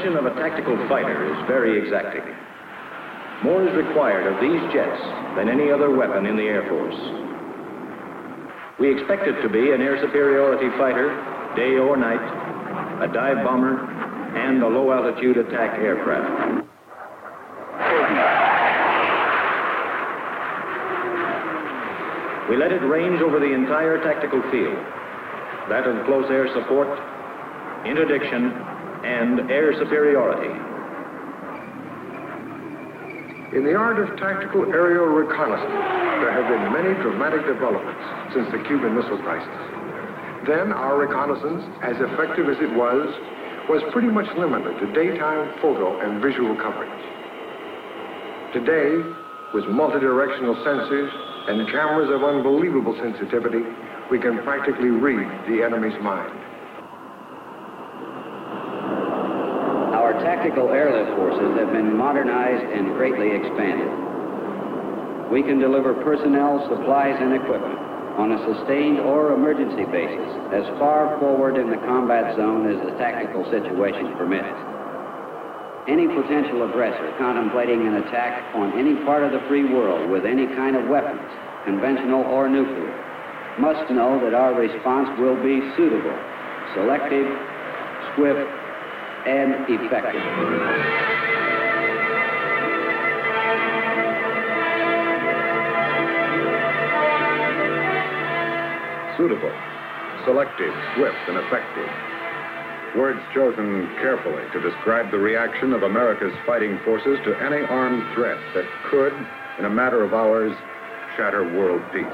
mission of a tactical fighter is very exacting. More is required of these jets than any other weapon in the Air Force. We expect it to be an air superiority fighter, day or night, a dive bomber, and a low-altitude attack aircraft. We let it range over the entire tactical field, that of close air support, interdiction, and air superiority. In the art of tactical aerial reconnaissance, there have been many dramatic developments since the Cuban Missile Crisis. Then our reconnaissance, as effective as it was pretty much limited to daytime photo and visual coverage. Today, with multidirectional sensors and cameras of unbelievable sensitivity, we can practically read the enemy's mind. Our tactical airlift forces have been modernized and greatly expanded. We can deliver personnel, supplies, and equipment on a sustained or emergency basis as far forward in the combat zone as the tactical situation permits. Any potential aggressor contemplating an attack on any part of the free world with any kind of weapons, conventional or nuclear, must know that our response will be suitable, selective, swift, and effective. Suitable, selective, swift, and effective. Words chosen carefully to describe the reaction of America's fighting forces to any armed threat that could, in a matter of hours, shatter world peace.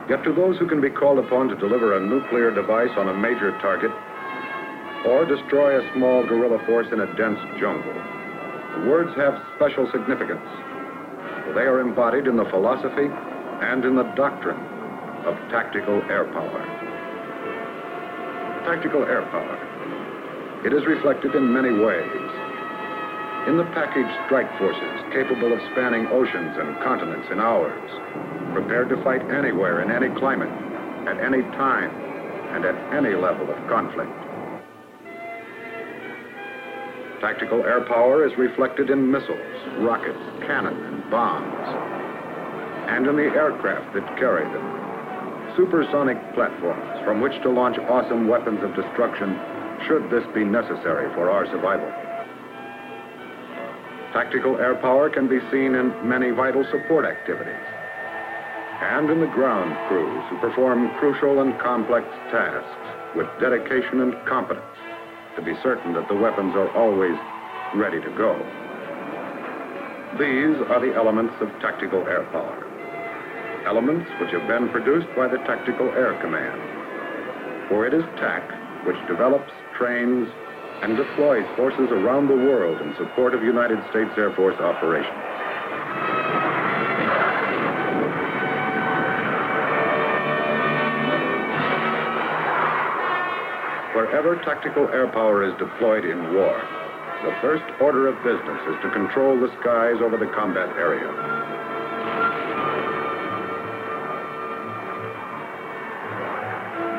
Yet to those who can be called upon to deliver a nuclear device on a major target or destroy a small guerrilla force in a dense jungle, the words have special significance, for they are embodied in the philosophy and in the doctrine of tactical air power. Tactical air power. It is reflected in many ways. In the packaged strike forces capable of spanning oceans and continents in hours, prepared to fight anywhere in any climate, at any time, and at any level of conflict. Tactical air power is reflected in missiles, rockets, cannon, and bombs, and in the aircraft that carry them. Supersonic platforms from which to launch awesome weapons of destruction should this be necessary for our survival. Tactical air power can be seen in many vital support activities and in the ground crews who perform crucial and complex tasks with dedication and competence to be certain that the weapons are always ready to go. These are the elements of tactical air power. Elements which have been produced by the Tactical Air Command. For it is TAC which develops, trains, and deploys forces around the world in support of United States Air Force operations. Wherever tactical air power is deployed in war, the first order of business is to control the skies over the combat area.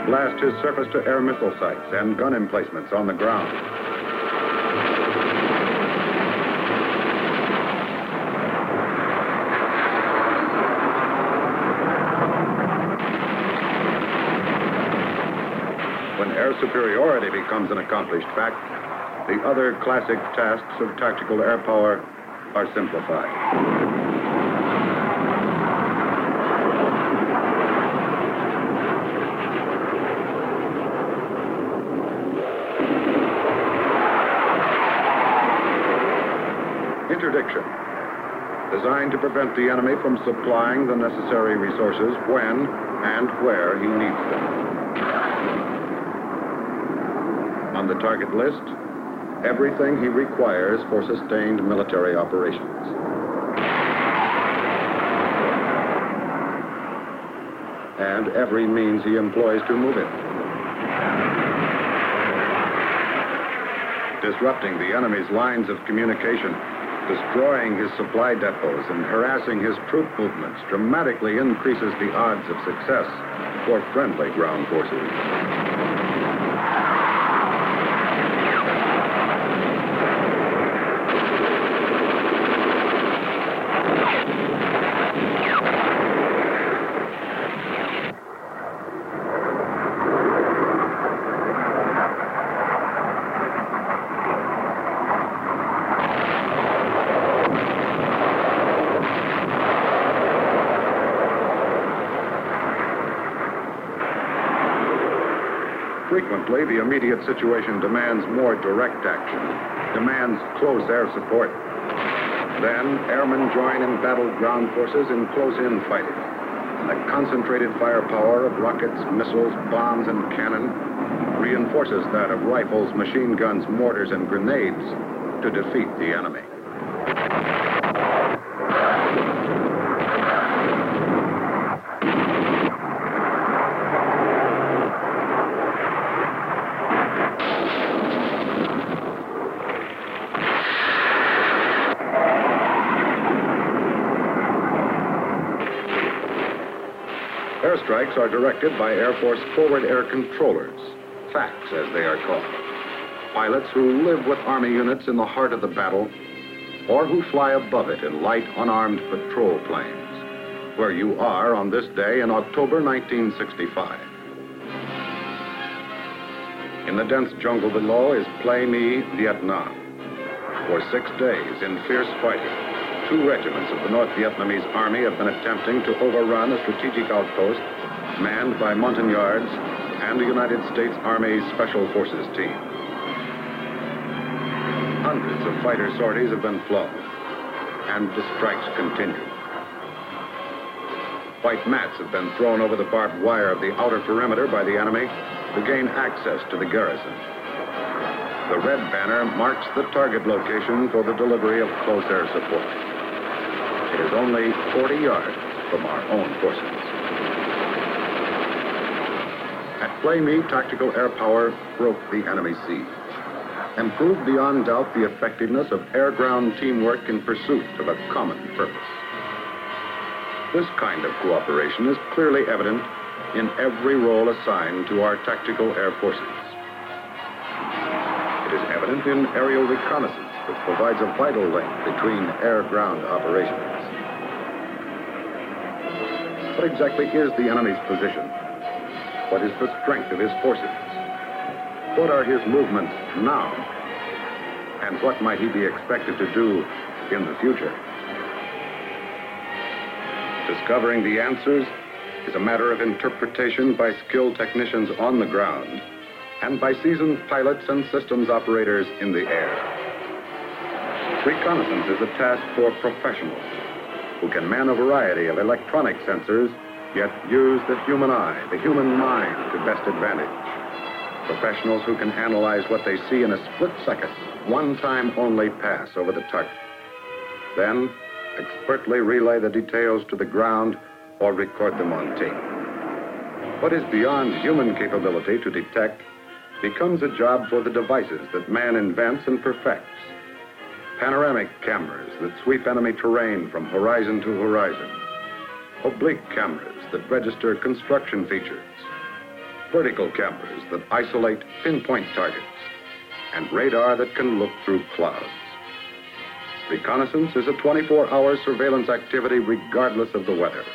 Blast his surface-to-air missile sites and gun emplacements on the ground. When air superiority becomes an accomplished fact, the other classic tasks of tactical air power are simplified. Interdiction, designed to prevent the enemy from supplying the necessary resources when and where he needs them. On the target list, everything he requires for sustained military operations. And every means he employs to move it. Disrupting the enemy's lines of communication, destroying his supply depots and harassing his troop movements dramatically increases the odds of success for friendly ground forces. Consequently, the immediate situation demands more direct action, demands close air support. Then, airmen join embattled ground forces in close-in fighting. And the concentrated firepower of rockets, missiles, bombs, and cannon reinforces that of rifles, machine guns, mortars, and grenades to defeat the enemy. Airstrikes are directed by Air Force Forward Air Controllers, FACs as they are called. Pilots who live with Army units in the heart of the battle, or who fly above it in light, unarmed patrol planes, where you are on this day in October 1965. In the dense jungle below is Play Me, Vietnam. For 6 days in fierce fighting, 2 regiments of the North Vietnamese Army have been attempting to overrun a strategic outpost manned by Montagnards and the United States Army Special Forces team. Hundreds of fighter sorties have been flown, and the strikes continue. White mats have been thrown over the barbed wire of the outer perimeter by the enemy to gain access to the garrison. The red banner marks the target location for the delivery of close air support. It is only 40 yards from our own forces. At Play Me, tactical air power broke the enemy siege and proved beyond doubt the effectiveness of air-ground teamwork in pursuit of a common purpose. This kind of cooperation is clearly evident in every role assigned to our tactical air forces. It is evident in aerial reconnaissance, which provides a vital link between air-ground operations. What exactly is the enemy's position? What is the strength of his forces? What are his movements now? And what might he be expected to do in the future? Discovering the answers is a matter of interpretation by skilled technicians on the ground and by seasoned pilots and systems operators in the air. Reconnaissance is a task for professionals who can man a variety of electronic sensors, yet use the human eye, the human mind to best advantage. Professionals who can analyze what they see in a split second, one time only pass over the target. Then, expertly relay the details to the ground or record them on tape. What is beyond human capability to detect becomes a job for the devices that man invents and perfects. Panoramic cameras that sweep enemy terrain from horizon to horizon. Oblique cameras that register construction features. Vertical cameras that isolate pinpoint targets. And radar that can look through clouds. Reconnaissance is a 24-hour surveillance activity regardless of the weather.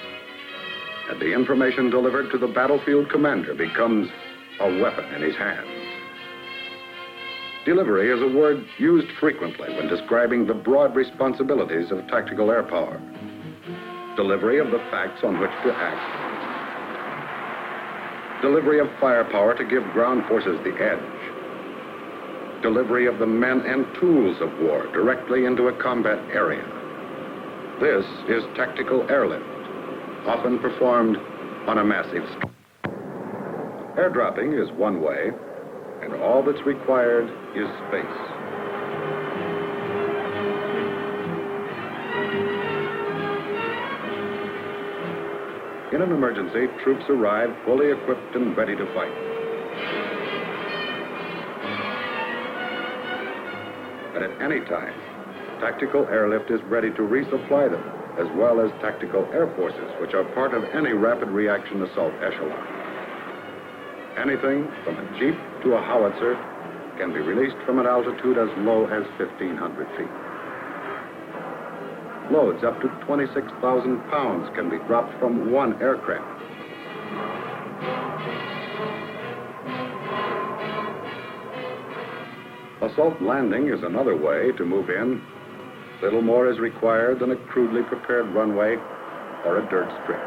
And the information delivered to the battlefield commander becomes a weapon in his hands. Delivery is a word used frequently when describing the broad responsibilities of tactical air power. Delivery of the facts on which to act. Delivery of firepower to give ground forces the edge. Delivery of the men and tools of war directly into a combat area. This is tactical airlift, often performed on a massive scale. Airdropping is one way, and all that's required is space. In an emergency, troops arrive fully equipped and ready to fight. But at any time, tactical airlift is ready to resupply them, as well as tactical air forces, which are part of any rapid reaction assault echelon. Anything from a jeep to a howitzer can be released from an altitude as low as 1,500 feet. Loads up to 26,000 pounds can be dropped from one aircraft. Assault landing is another way to move in. Little more is required than a crudely prepared runway or a dirt strip.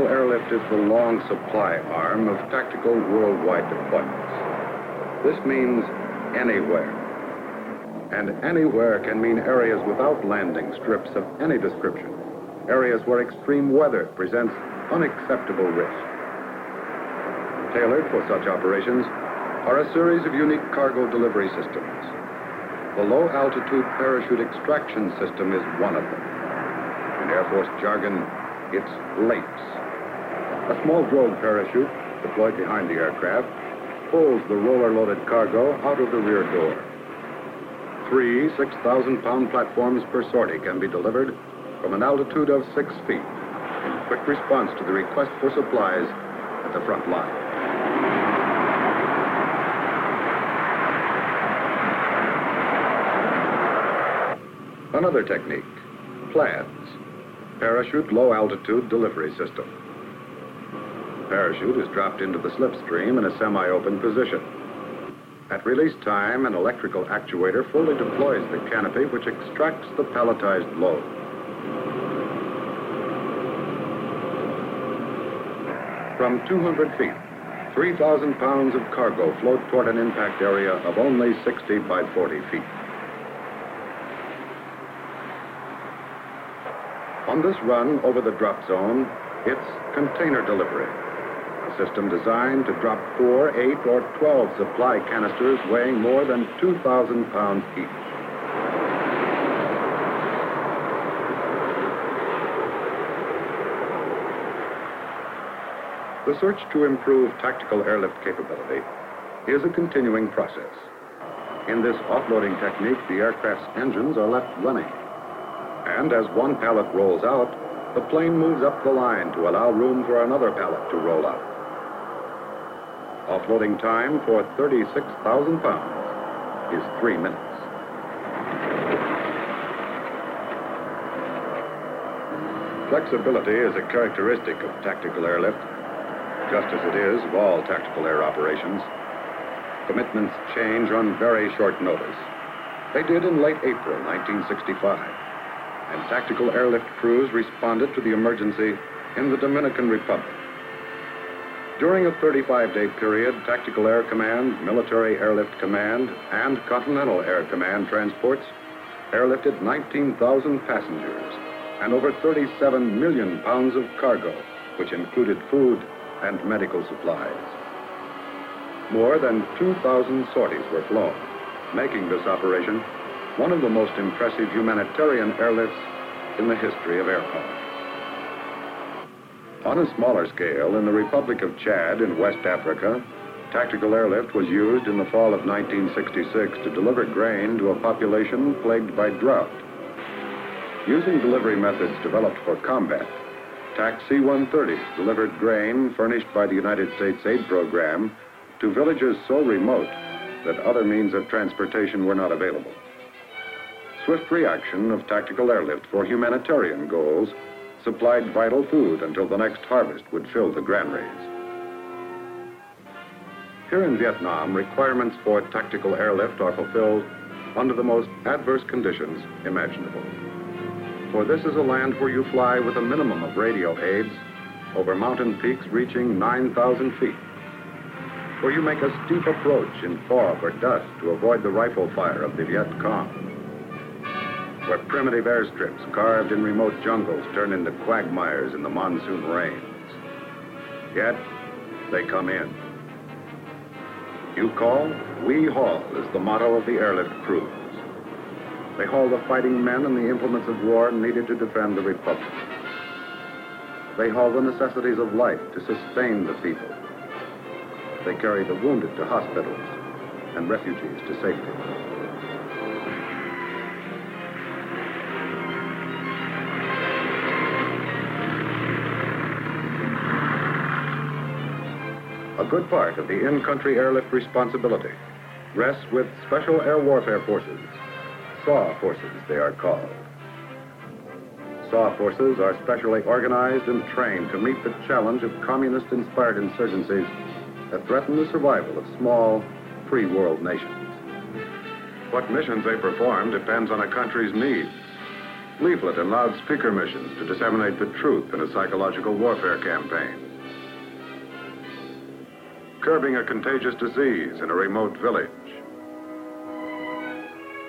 Tactical Airlift is the long supply arm of tactical worldwide deployments. This means anywhere. And anywhere can mean areas without landing strips of any description, areas where extreme weather presents unacceptable risk. Tailored for such operations are a series of unique cargo delivery systems. The low-altitude parachute extraction system is one of them. In Air Force jargon, it's LAPES. A small drogue parachute deployed behind the aircraft pulls the roller-loaded cargo out of the rear door. 3 6,000-pound platforms per sortie can be delivered from an altitude of 6 feet in quick response to the request for supplies at the front line. Another technique, PLADS, Parachute Low Altitude Delivery System. The parachute is dropped into the slipstream in a semi-open position. At release time, an electrical actuator fully deploys the canopy which extracts the palletized load. From 200 feet, 3,000 pounds of cargo float toward an impact area of only 60 by 40 feet. On this run over the drop zone, it's container delivery, a system designed to drop 4, 8, or 12 supply canisters weighing more than 2,000 pounds each. The search to improve tactical airlift capability is a continuing process. In this offloading technique, the aircraft's engines are left running. And as one pallet rolls out, the plane moves up the line to allow room for another pallet to roll out. Offloading time for 36,000 pounds is 3 minutes. Flexibility is a characteristic of tactical airlift, just as it is of all tactical air operations. Commitments change on very short notice. They did in late April 1965. And tactical airlift crews responded to the emergency in the Dominican Republic. During a 35-day period, Tactical Air Command, Military Airlift Command, and Continental Air Command transports airlifted 19,000 passengers and over 37 million pounds of cargo, which included food and medical supplies. More than 2,000 sorties were flown, making this operation one of the most impressive humanitarian airlifts in the history of air power. On a smaller scale, in the Republic of Chad in West Africa, tactical airlift was used in the fall of 1966 to deliver grain to a population plagued by drought. Using delivery methods developed for combat, TAC C-130s delivered grain furnished by the United States Aid Program to villages so remote that other means of transportation were not available. Swift reaction of tactical airlift for humanitarian goals supplied vital food until the next harvest would fill the granaries. Here in Vietnam, requirements for tactical airlift are fulfilled under the most adverse conditions imaginable. For this is a land where you fly with a minimum of radio aids over mountain peaks reaching 9,000 feet, where you make a steep approach in fog or dust to avoid the rifle fire of the Viet Cong, where primitive airstrips carved in remote jungles turn into quagmires in the monsoon rains. Yet, they come in. You call, we haul is the motto of the airlift crews. They haul the fighting men and the implements of war needed to defend the Republic. They haul the necessities of life to sustain the people. They carry the wounded to hospitals and refugees to safety. A good part of the in-country airlift responsibility rests with Special Air Warfare Forces, SAW forces they are called. SAW forces are specially organized and trained to meet the challenge of communist-inspired insurgencies that threaten the survival of small, free world nations. What missions they perform depends on a country's needs. leaflet and loudspeaker missions to disseminate the truth in a psychological warfare campaign, curbing a contagious disease in a remote village.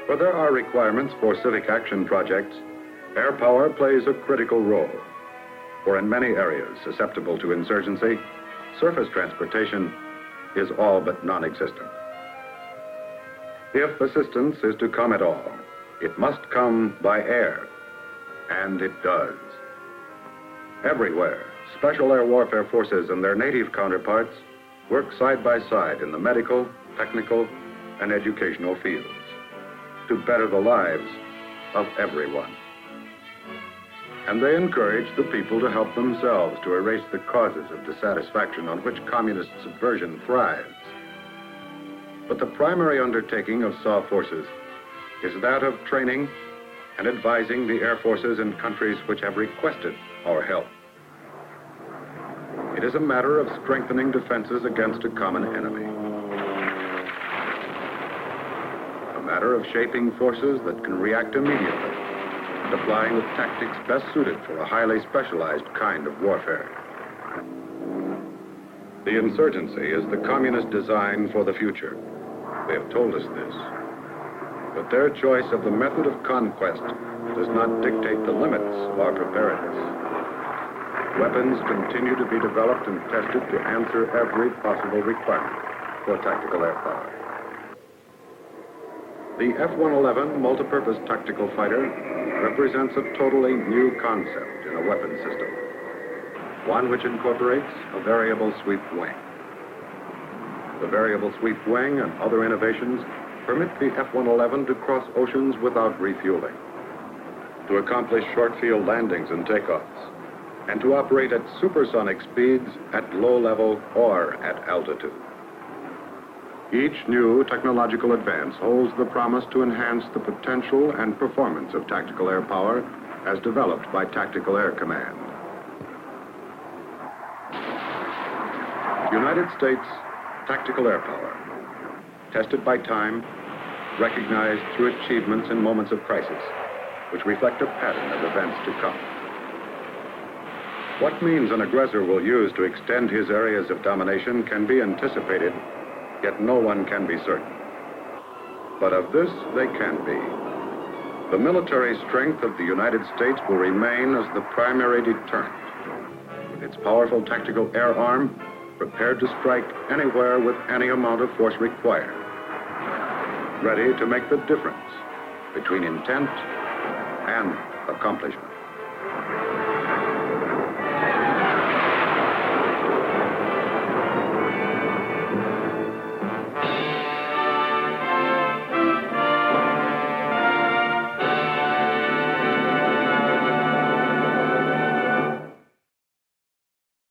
Where there are requirements for civic action projects, air power plays a critical role. For in many areas susceptible to insurgency, surface transportation is all but non-existent. If assistance is to come at all, it must come by air, and it does. Everywhere, special air warfare forces and their native counterparts work side by side in the medical, technical, and educational fields to better the lives of everyone. And they encourage the people to help themselves to erase the causes of dissatisfaction on which communist subversion thrives. But the primary undertaking of SAW forces is that of training and advising the air forces in countries which have requested our help. It is a matter of strengthening defenses against a common enemy. A matter of shaping forces that can react immediately and applying the tactics best suited for a highly specialized kind of warfare. The insurgency is the communist design for the future. They have told us this. But their choice of the method of conquest does not dictate the limits of our preparedness. Weapons continue to be developed and tested to answer every possible requirement for tactical air power. The F-111 multipurpose tactical fighter represents a totally new concept in a weapon system, one which incorporates a variable sweep wing. The variable sweep wing and other innovations permit the F-111 to cross oceans without refueling, to accomplish short-field landings and takeoffs, and to operate at supersonic speeds at low level or at altitude. Each new technological advance holds the promise to enhance the potential and performance of tactical air power as developed by Tactical Air Command. United States tactical air power, tested by time, recognized through achievements in moments of crisis, which reflect a pattern of events to come. What means an aggressor will use to extend his areas of domination can be anticipated, yet no one can be certain. But of this they can be. The military strength of the United States will remain as the primary deterrent, with its powerful tactical air arm prepared to strike anywhere with any amount of force required, ready to make the difference between intent and accomplishment.